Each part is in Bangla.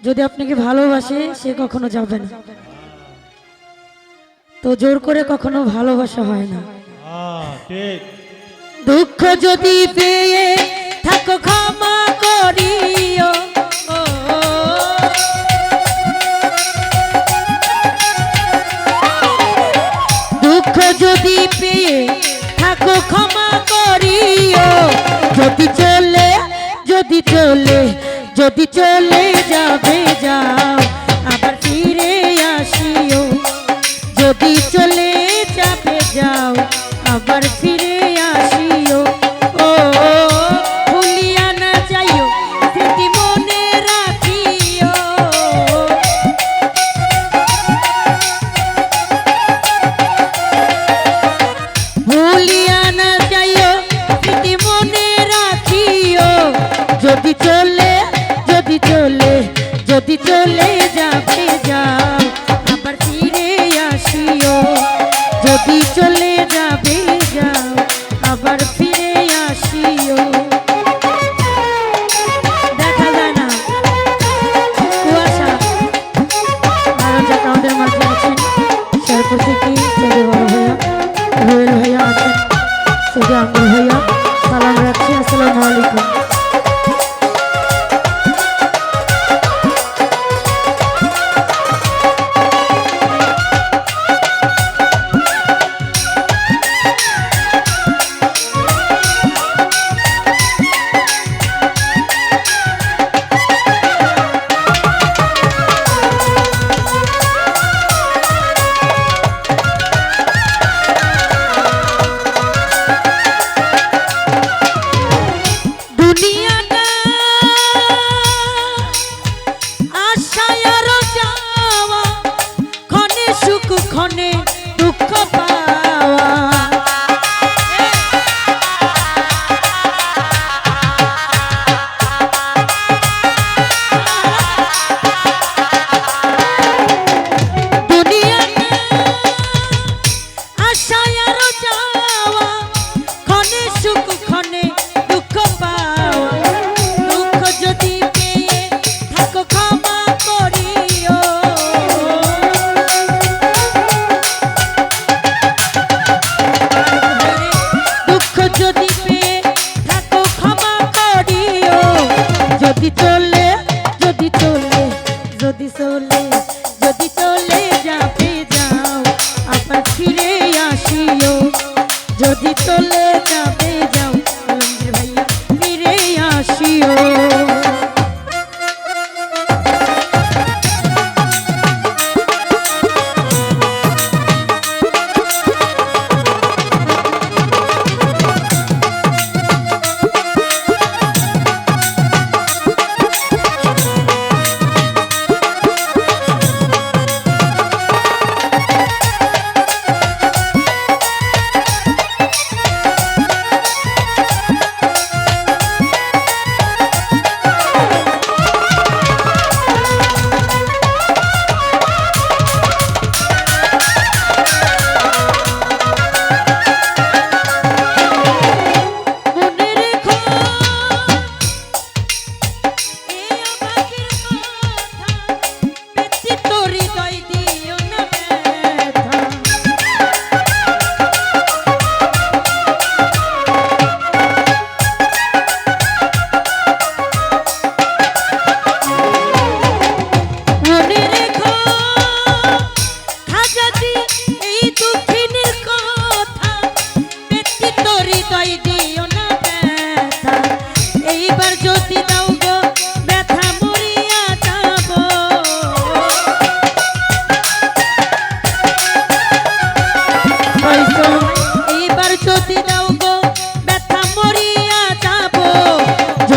যদি আপনাকে ভালোবাসে সে কখনো যাবে না, তো জোর করে কখনো ভালোবাসা হয় না। ঠিক। দুঃখ যদি পেয়ে থাকো ক্ষমা করিও, দুঃখ যদি পেয়ে থাকো ক্ষমা করিও, যদি চলে যদি চলে যদি চলে যাবে যাও, আবার ফিরে আসিও। যদি চলে যাবে যাও, আবার ফিরে আসিও। ও ভুলিয়া না যাইও, স্মৃতি মনে রাখিও। ভুলিয়া না যাইও, স্মৃতি মনে রাখিও। যদি চলে যদি চলে যদি চলে যাবে যাও, আবার ফিরে আসিও। যদি চলে যাবে যাও, আবার ফিরে আসিও। দেখা যায় না কুয়াশা, আর যারা আমাদের মাঝে আছেন শেরপুর থেকে সৌদি বড় ভাইয়া রুয়েল ভাইয়া আছেন, সৌদি আঙ্গুর ভাইয়া, সালাম রাখছি, আসসালামু আলাইকুম। ক্ষণে দুঃখ পাওয়া, দুনিয়াতে আশায় আরো যাওয়া, ক্ষণে সুখ ক্ষণে দুঃখ পাওয়া। দুঃখ যদি পেয়ে থাকো ক্ষমা করিও, যদি পেয়ে থাকো ক্ষমা করিও। যদি চলে যদি চলে যদি চলে যদি চলে যাবে যাও, আবার ফিরে আসিও। যদি চলে যাবে যাও, আলমগীর ভাইয়া ফিরে আসিও।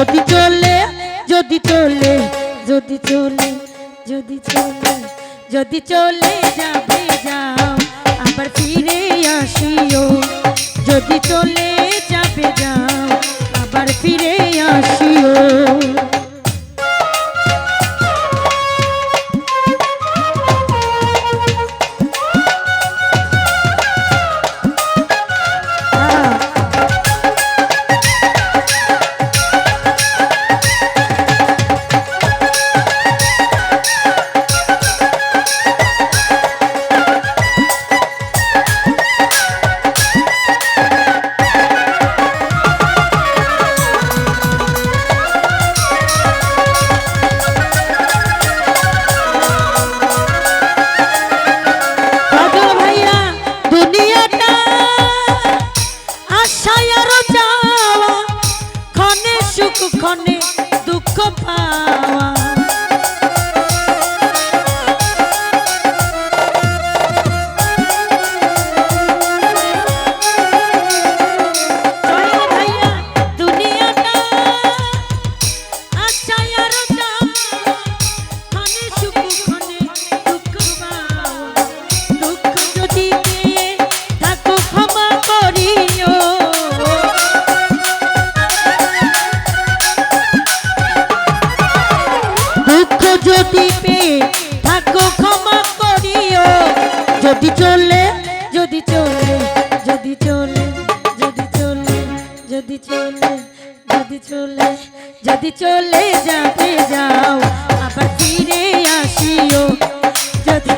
যদি চলে যদি চলে যদি চলে যদি চলে যদি চলে যাবে যাও, আবার ফিরে আসিও। যদি চলে যাবে যাও, আবার ফিরে আসিও। দুঃখ যদি পেয়ে থাকো ক্ষমা করিও, যদি চলে যদি চলে যদি চলে যদি চলে যদি চলে যদি চলে যদি চলে যাবে যাও আবার ফিরে আসিও যদি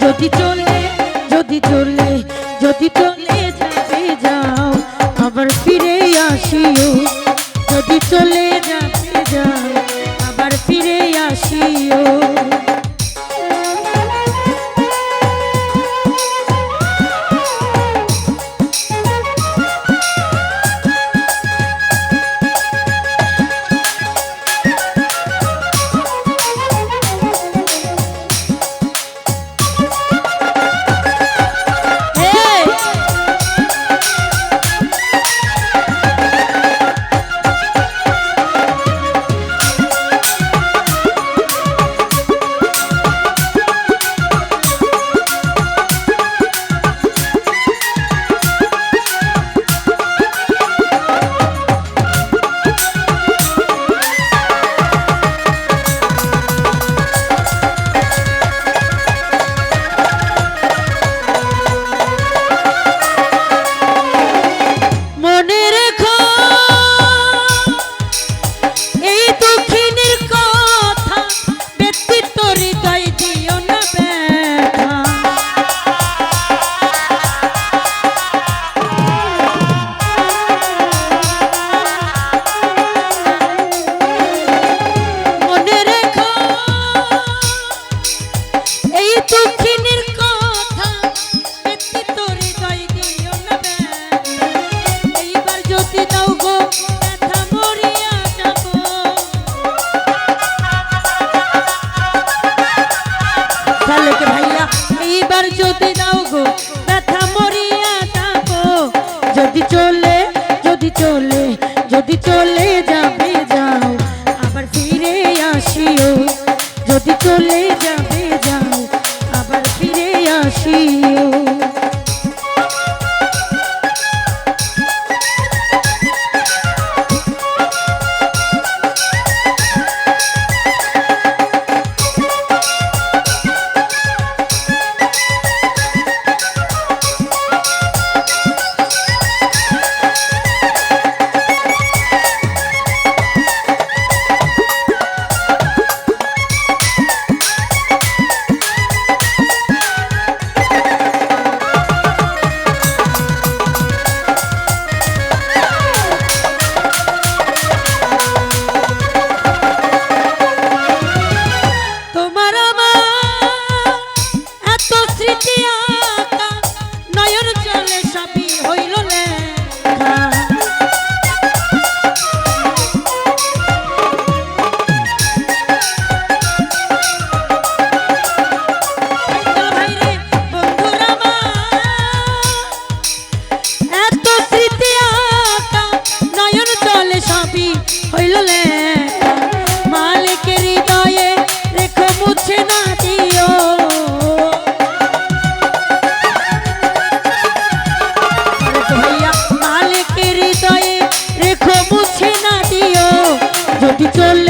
যদি চলে যদি চলে যদি চলে যাবে যাও আবার ফিরে আসিও যদি চলে যাবে যাও আবার ফিরে আসিও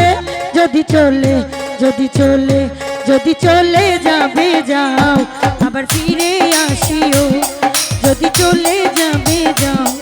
চলে যদি চলে যদি চলে যদি চলে যাবে যাও আবার ফিরে আসিও যদি চলে যাবে যাও